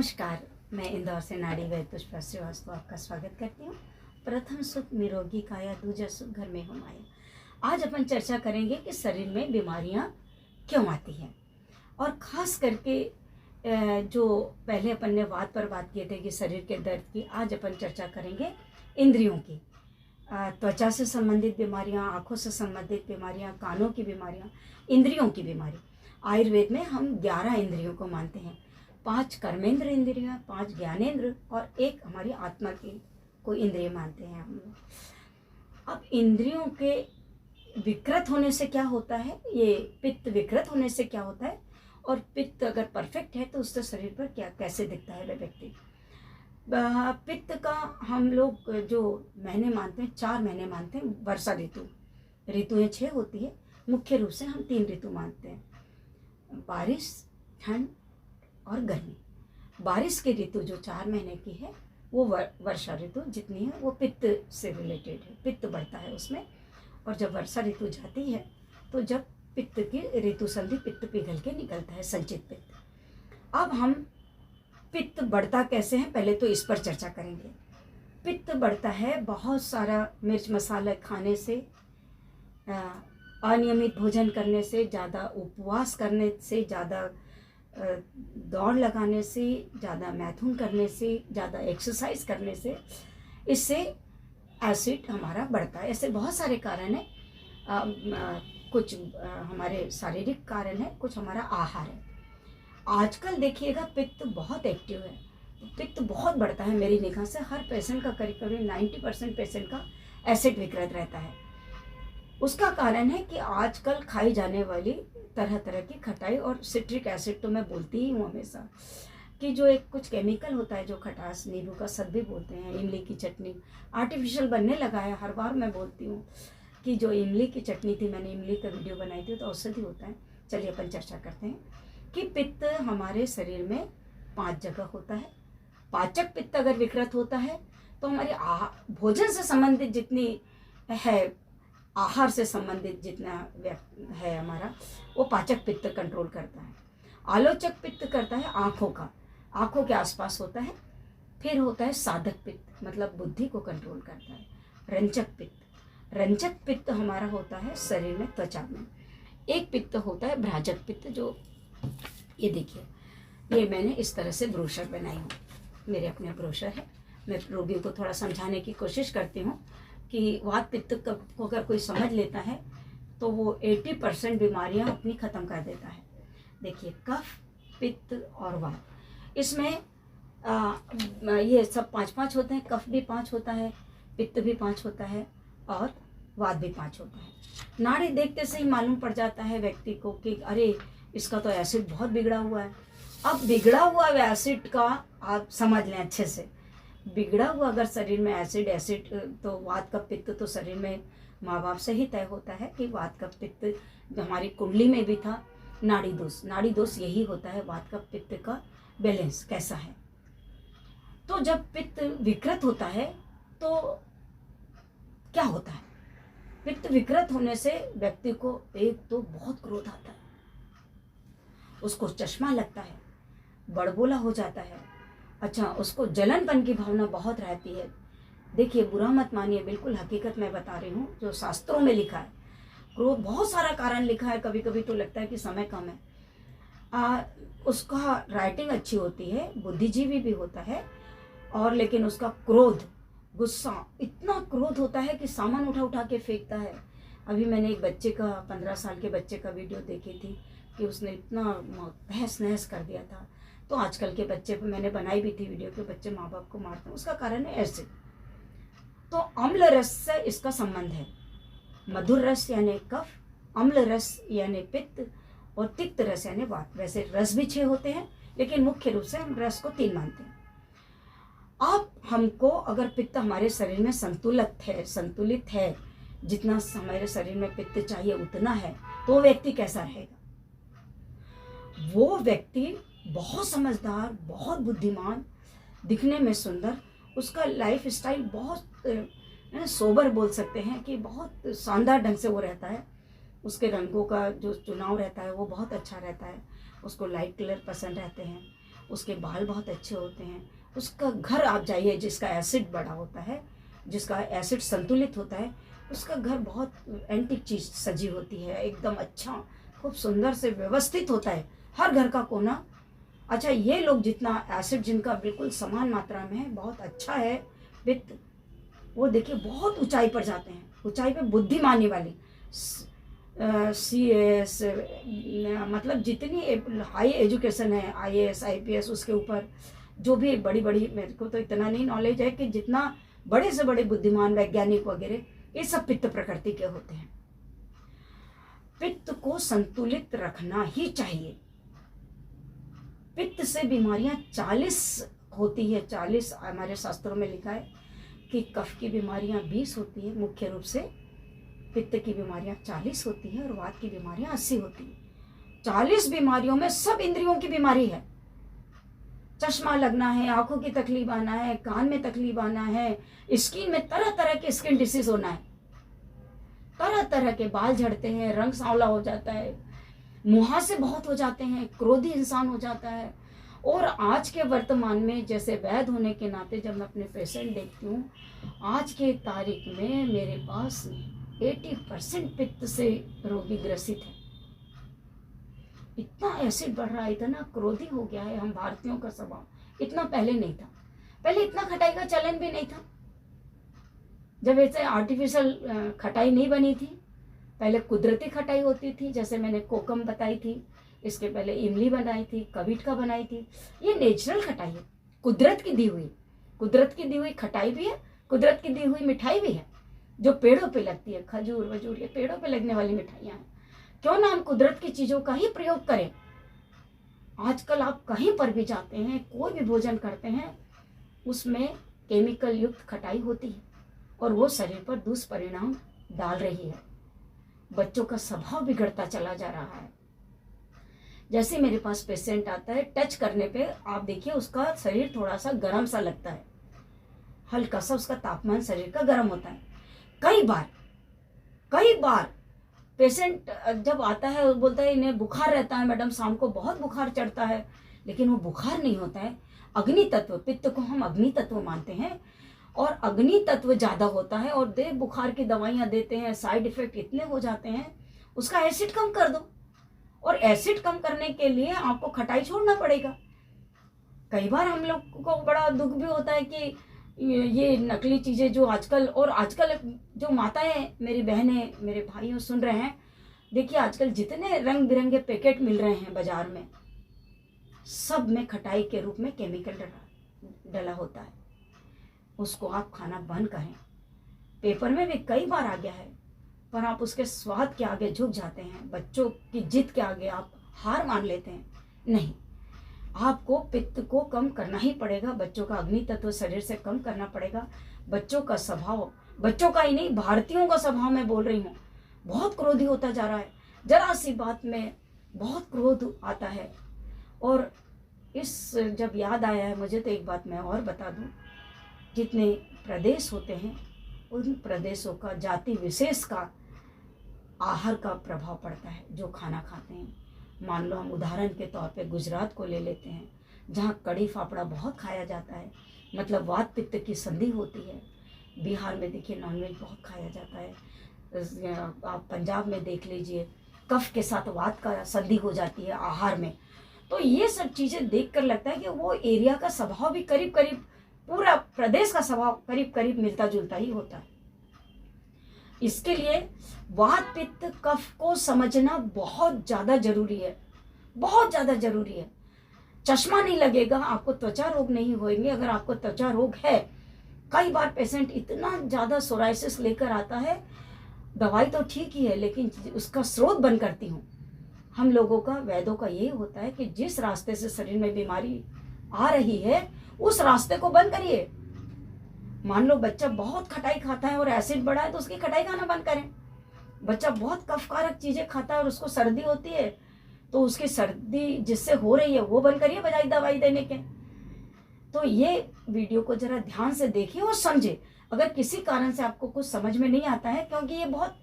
नमस्कार, मैं इंदौर से नाड़ी वैद्य पुष्पा श्रीवास्तव आपका स्वागत करती हूँ। प्रथम सुख निरोगी काया, दूजा सुख घर में हो माया। आज अपन चर्चा करेंगे कि शरीर में बीमारियाँ क्यों आती हैं, और ख़ास करके जो पहले अपन ने वात पर बात किए थे कि शरीर के दर्द की, आज अपन चर्चा करेंगे इंद्रियों की। त्वचा से संबंधित बीमारियाँ, आँखों से संबंधित बीमारियाँ, कानों की बीमारियाँ, इंद्रियों की बीमारी। आयुर्वेद में हम 11 इंद्रियों को मानते हैं, 5 कर्मेंद्र इंद्रियाँ, 5 ज्ञानेंद्र और 1 हमारी आत्मा की को इंद्रिय मानते हैं हम लोग। अब इंद्रियों के विकृत होने से क्या होता है, ये पित्त विकृत होने से क्या होता है, और पित्त अगर परफेक्ट है तो उससे शरीर पर क्या कैसे दिखता है वह व्यक्ति। पित्त का हम लोग जो महीने मानते हैं, 4 महीने मानते हैं। वर्षा ऋतु, ऋतुएँ 6 होती है, मुख्य रूप से हम 3 ऋतु मानते हैं, बारिश, ठंड और गर्मी। बारिश की ऋतु जो 4 महीने की है वो वर्षा ऋतु जितनी है वो पित्त से रिलेटेड है, पित्त बढ़ता है उसमें। और जब वर्षा ऋतु जाती है तो जब पित्त की ऋतु संधि, पित्त पिघल के निकलता है, संचित पित्त। अब हम पित्त बढ़ता कैसे है, पहले तो इस पर चर्चा करेंगे। पित्त बढ़ता है बहुत सारा मिर्च मसाला खाने से, अनियमित भोजन करने से, ज़्यादा उपवास करने से, ज़्यादा दौड़ लगाने से, ज़्यादा मैथुन करने से, ज़्यादा एक्सरसाइज करने से, इससे एसिड हमारा बढ़ता है। ऐसे बहुत सारे कारण हैं। कुछ हमारे शारीरिक कारण है, कुछ हमारा आहार है। आजकल देखिएगा पित्त बहुत एक्टिव है, पित्त बहुत बढ़ता है। मेरी निगाह से हर पेशेंट का करीब करीब 90% पेशेंट का एसिड विकृत रहता है। उसका कारण है कि आजकल खाई जाने वाली तरह तरह की खटाई, और सिट्रिक एसिड तो मैं बोलती ही हूँ हमेशा कि जो एक कुछ केमिकल होता है, जो खटास, नींबू का शरबत भी बोलते हैं, इमली की चटनी आर्टिफिशियल बनने लगा है। हर बार मैं बोलती हूँ कि जो इमली की चटनी थी, मैंने इमली का वीडियो बनाई थी, तो औषधि होता है। चलिए अपन चर्चा करते हैं कि पित्त हमारे शरीर में 5 जगह होता है। पाचक पित्त अगर विकृत होता है तो हमारे भोजन से संबंधित जितनी है, आहार से संबंधित जितना है हमारा, वो पाचक पित्त कंट्रोल करता है। आलोचक पित्त करता है आँखों का, आँखों के आसपास होता है। फिर होता है साधक पित्त, मतलब बुद्धि को कंट्रोल करता है। रंजक पित्त, रंजक पित्त हमारा होता है शरीर में, त्वचा में। एक पित्त होता है भ्राजक पित्त, जो ये देखिए, ये मैंने इस तरह से ब्रोशर बनाई हूँ, मेरे अपने ब्रोशर है। मैं रोगियों को थोड़ा समझाने की कोशिश करती हूँ कि वात पित्त को अगर कोई समझ लेता है तो वो 80% बीमारियां अपनी ख़त्म कर देता है। देखिए, कफ, पित्त और वात, इसमें ये सब 5-5 होते हैं। कफ भी 5 होता है, पित्त भी 5 होता है, और वात भी 5 होता है। नाड़ी देखते से ही मालूम पड़ जाता है व्यक्ति को कि अरे इसका तो एसिड बहुत बिगड़ा हुआ है। अब बिगड़ा हुआ एसिड का आप समझ लें अच्छे से, बिगड़ा हुआ अगर शरीर में एसिड तो वात का पित्त तो शरीर में माँ बाप से ही तय होता है कि वात का पित्त, जो हमारी कुंडली में भी था, नाड़ी दोष यही होता है, वात का पित्त का बैलेंस कैसा है। तो जब पित्त विकृत होता है तो क्या होता है, पित्त विकृत होने से व्यक्ति को एक तो बहुत क्रोध आता है, उसको चश्मा लगता है, बड़बोला हो जाता है। अच्छा, उसको जलनपन की भावना बहुत रहती है। देखिए, बुरा मत मानिए, बिल्कुल हकीकत मैं बता रही हूँ जो शास्त्रों में लिखा है। क्रोध बहुत सारा कारण लिखा है, कभी कभी तो लगता है कि समय कम है। उसका राइटिंग अच्छी होती है, बुद्धिजीवी भी होता है, और लेकिन उसका क्रोध, गुस्सा, इतना क्रोध होता है कि सामान उठा उठा के फेंकता है। अभी मैंने एक बच्चे का, 15 साल के बच्चे का वीडियो देखी थी कि उसने इतना तहस नहस कर दिया था। तो आजकल के बच्चे पे मैंने बनाई भी थी वीडियो के, बच्चे माँ बाप को मारते हैं, उसका कारण है एसिड। तो अम्ल रस से इसका संबंध है। मधुर रस यानी कफ, अम्ल रस यानी पित्त, और तिक्त रस यानी वात। वैसे रस भी 6 होते हैं, लेकिन मुख्य रूप से हम रस को 3 मानते हैं। अब हमको अगर पित्त हमारे शरीर में संतुलित है, जितना हमारे शरीर में पित्त चाहिए उतना है, तो व्यक्ति कैसा रहेगा। वो व्यक्ति बहुत समझदार, बहुत बुद्धिमान, दिखने में सुंदर, उसका लाइफ स्टाइल बहुत सोबर बोल सकते हैं कि बहुत शानदार ढंग से वो रहता है। उसके रंगों का जो चुनाव रहता है वो बहुत अच्छा रहता है। उसको लाइट कलर पसंद रहते हैं, उसके बाल बहुत अच्छे होते हैं। उसका घर आप जाइए जिसका एसिड बड़ा होता है, जिसका एसिड संतुलित होता है, उसका घर बहुत एंटीक चीज सजी होती है, एकदम अच्छा खूब सुंदर से व्यवस्थित होता है हर घर का कोना। अच्छा, ये लोग जितना एसिड जिनका बिल्कुल समान मात्रा में है, बहुत अच्छा है वित्त, वो देखिए बहुत ऊंचाई पर जाते हैं, ऊंचाई पे बुद्धिमानी वाली CS, मतलब जितनी हाई एजुकेशन है, IAS IPS, उसके ऊपर जो भी बड़ी बड़ी, मेरे को तो इतना नहीं नॉलेज है कि जितना बड़े से बड़े बुद्धिमान वैज्ञानिक वगैरह, ये सब पित्त प्रकृति के होते हैं। पित्त को संतुलित रखना ही चाहिए। पित्त से बीमारियां 40 होती है, 40 हमारे शास्त्रों में लिखा है कि कफ की बीमारियां 20 होती है मुख्य रूप से, पित्त की बीमारियां 40 होती है और वात की बीमारियां 80 होती है। 40 बीमारियों में सब इंद्रियों की बीमारी है। चश्मा लगना है, आंखों की तकलीफ आना है, कान में तकलीफ आना है, स्किन में तरह तरह के स्किन डिसीज होना है, तरह तरह के बाल झड़ते हैं, रंग सांवला हो जाता है, मुहासे बहुत हो जाते हैं, क्रोधी इंसान हो जाता है। और आज के वर्तमान में जैसे वैद्य होने के नाते जब मैं अपने पेशेंट देखती हूँ, आज के तारीख में मेरे पास 80% पित्त से रोगी ग्रसित है। इतना एसिड बढ़ रहा है, इतना क्रोधी हो गया है हम भारतीयों का स्वभाव, इतना पहले नहीं था। पहले इतना खटाई का चलन भी नहीं था, जब ऐसे आर्टिफिशियल खटाई नहीं बनी थी। पहले कुदरती खटाई होती थी, जैसे मैंने कोकम बताई थी, इसके पहले इमली बनाई थी, कविटका बनाई थी। ये नेचुरल खटाई है, कुदरत की दी हुई, कुदरत की दी हुई खटाई भी है, कुदरत की दी हुई मिठाई भी है, जो पेड़ों पे लगती है। खजूर वजूर ये पेड़ों पे लगने वाली मिठाइयाँ हैं। क्यों ना हम कुदरत की चीज़ों का ही प्रयोग करें। आजकल आप कहीं पर भी जाते हैं, कोई भी भोजन करते हैं, उसमें केमिकल युक्त खटाई होती है और वो शरीर पर दुष्परिणाम डाल रही है। बच्चों का स्वभाव बिगड़ता चला जा रहा है। जैसे मेरे पास पेशेंट आता है, टच करने पे आप देखिए उसका शरीर थोड़ा सा गर्म सा लगता है, हल्का सा उसका तापमान शरीर का गर्म होता है। कई बार पेशेंट जब आता है वो बोलता है इन्हें बुखार रहता है मैडम, शाम को बहुत बुखार चढ़ता है, लेकिन वो बुखार नहीं होता है। अग्नि तत्व, पित्त को हम अग्नि तत्व मानते हैं और अग्नि तत्व ज़्यादा होता है और देह बुखार की दवाइयाँ देते हैं, साइड इफेक्ट इतने हो जाते हैं। उसका एसिड कम कर दो, और एसिड कम करने के लिए आपको खटाई छोड़ना पड़ेगा। कई बार हम लोग को बड़ा दुख भी होता है कि ये नकली चीज़ें जो आजकल जो माताएं, मेरी बहनें, मेरे भाइयों सुन रहे हैं, देखिए आजकल जितने रंग बिरंगे पैकेट मिल रहे हैं बाजार में, सब में खटाई के रूप में केमिकल डला होता है। उसको आप खाना बंद करें। पेपर में भी कई बार आ गया है, पर आप उसके स्वाद के आगे झुक जाते हैं, बच्चों की जिद के आगे आप हार मान लेते हैं। नहीं, आपको पित्त को कम करना ही पड़ेगा, बच्चों का अग्नि तत्व शरीर से कम करना पड़ेगा। बच्चों का स्वभाव, बच्चों का ही नहीं भारतीयों का स्वभाव मैं बोल रही हूँ, बहुत क्रोधी होता जा रहा है। जरा सी बात में बहुत क्रोध आता है। और इस जब याद आया है मुझे, तो एक बात मैं और बता दूँ, जितने प्रदेश होते हैं उन प्रदेशों का जाति विशेष का आहार का प्रभाव पड़ता है, जो खाना खाते हैं। मान लो हम उदाहरण के तौर पे गुजरात को ले लेते हैं, जहाँ कड़ी फाफड़ा बहुत खाया जाता है, मतलब वात पित्त की संधि होती है। बिहार में देखिए नॉनवेज बहुत खाया जाता है। आप पंजाब में देख लीजिए, कफ के साथ वात का संधि हो जाती है आहार में। तो ये सब चीज़ें देखकर लगता है कि वो एरिया का स्वभाव भी करीब करीब, पूरा प्रदेश का स्वभाव करीब करीब मिलता जुलता ही होता है। इसके लिए वात पित्त कफ को समझना बहुत ज़्यादा जरूरी है, बहुत ज़्यादा जरूरी है। चश्मा नहीं लगेगा, आपको त्वचा रोग नहीं होंगे। अगर आपको त्वचा रोग है, कई बार पेशेंट इतना ज़्यादा सोराइसिस लेकर आता है, दवाई तो ठीक ही है लेकिन उसका स्रोत बंद करती हूँ। हम लोगों का, वैद्यों का ये होता है कि जिस रास्ते से शरीर में बीमारी आ रही है उस रास्ते को बंद करिए। मान लो बच्चा बहुत खटाई खाता है और एसिड बढ़ा है, तो उसकी खटाई खाना बंद करें। बच्चा बहुत कफकारक चीजें खाता है और उसको सर्दी होती है, तो उसकी सर्दी जिससे हो रही है वो बंद करिए बजाय दवाई देने के। तो ये वीडियो को जरा ध्यान से देखिए और समझे। अगर किसी कारण से आपको कुछ समझ में नहीं आता है, क्योंकि ये बहुत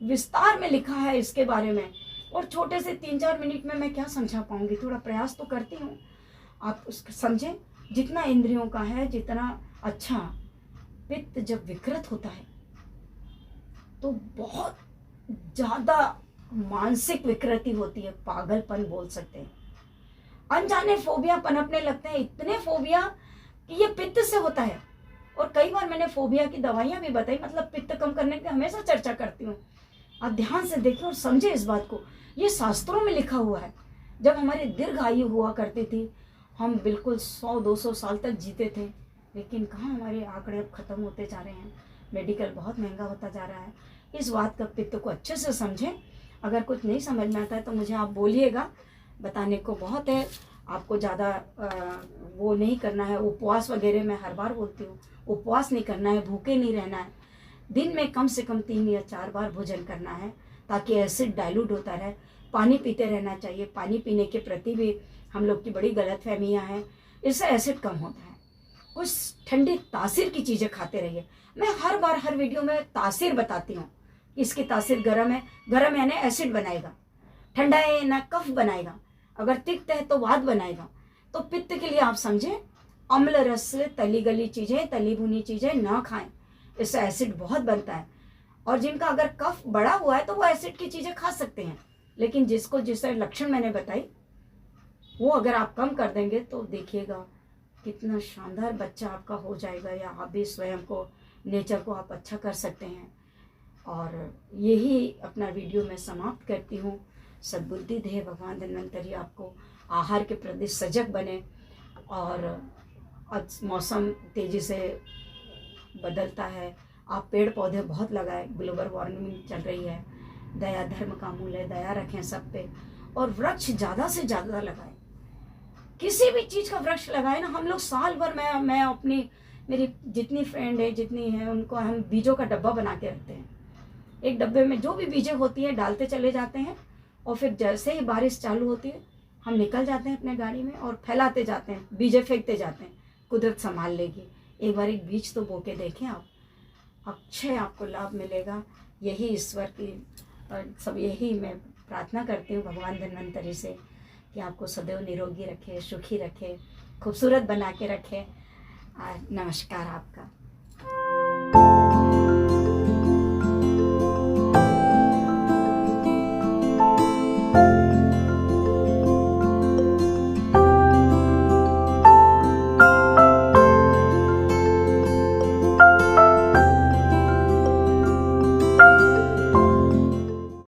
विस्तार में लिखा है इसके बारे में, और छोटे से 3-4 मिनट में मैं क्या समझा पाऊंगी, थोड़ा प्रयास तो करती हूँ। आप उसको समझें, जितना इंद्रियों का है जितना अच्छा। पित्त जब विकृत होता है तो बहुत ज़्यादा मानसिक विकृति होती है, पागलपन बोल सकते हैं। अनजाने फोबिया पनपने लगते हैं, इतने फोबिया कि ये पित्त से होता है। और कई बार मैंने फोबिया की दवाइयाँ भी बताई, मतलब पित्त कम करने की हमेशा चर्चा करती हूँ। आप ध्यान से देखें और समझें इस बात को, ये शास्त्रों में लिखा हुआ है। जब हमारी दीर्घ आयु हुआ करती थी, हम बिल्कुल 100-200 साल तक जीते थे, लेकिन कहाँ हमारे आंकड़े अब ख़त्म होते जा रहे हैं। मेडिकल बहुत महंगा होता जा रहा है। इस बात का पित्त को अच्छे से समझें। अगर कुछ नहीं समझ में आता है तो मुझे आप बोलिएगा, बताने को बहुत है। आपको ज़्यादा वो नहीं करना है, उपवास वगैरह मैं हर बार बोलती हूँ, उपवास नहीं करना है, भूखे नहीं रहना है। दिन में कम से कम 3 या 4 बार भोजन करना है ताकि एसिड डाइल्यूट होता रहे। पानी पीते रहना चाहिए। पानी पीने के प्रति भी हम लोग की बड़ी गलतफहमियां हैं, इससे एसिड कम होता है। कुछ ठंडी तासीर की चीज़ें खाते रहिए। मैं हर बार हर वीडियो में तासीर बताती हूँ कि इसकी तासीर गर्म है, गर्म यानी एसिड बनाएगा, ठंडा है ना कफ बनाएगा, अगर तिक्त है तो वात बनाएगा। तो पित्त के लिए आप समझें, अम्ल रस, तली गली चीज़ें, तली भुनी चीज़ें ना खाएं, इससे एसिड बहुत बनता है। और जिनका अगर कफ बढ़ा हुआ है तो वो एसिड की चीज़ें खा सकते हैं, लेकिन जिसको जिस लक्षण मैंने बताई वो अगर आप कम कर देंगे तो देखिएगा कितना शानदार बच्चा आपका हो जाएगा, या आप भी स्वयं को, नेचर को आप अच्छा कर सकते हैं। और यही अपना वीडियो मैं समाप्त करती हूँ। सद्बुद्धि दे भगवान धन्वंतरी आपको, आहार के प्रति सजग बने। और आज मौसम तेज़ी से बदलता है, आप पेड़ पौधे बहुत लगाएं, ग्लोबल वार्मिंग चल रही है। दया धर्म का मूल है, दया रखें सब पे, और वृक्ष ज़्यादा से ज़्यादा लगाएं। किसी भी चीज़ का वृक्ष लगाए ना। हम लोग साल भर, मैं अपनी, मेरी जितनी फ्रेंड है जितनी है उनको हम बीजों का डब्बा बना के रखते हैं। एक डब्बे में जो भी बीजें होती हैं डालते चले जाते हैं, और फिर जैसे ही बारिश चालू होती है हम निकल जाते हैं अपने गाड़ी में और फैलाते जाते हैं, बीजें फेंकते जाते हैं। कुदरत संभाल लेगी। एक बार एक बीज तो बो के देखें आप, अक्षय आपको लाभ मिलेगा। यही ईश्वर की सब यही मैं प्रार्थना करती हूँ भगवान धन्वंतरी से कि आपको सदैव निरोगी रखे, सुखी रखे, खूबसूरत बना के रखे। नमस्कार आपका।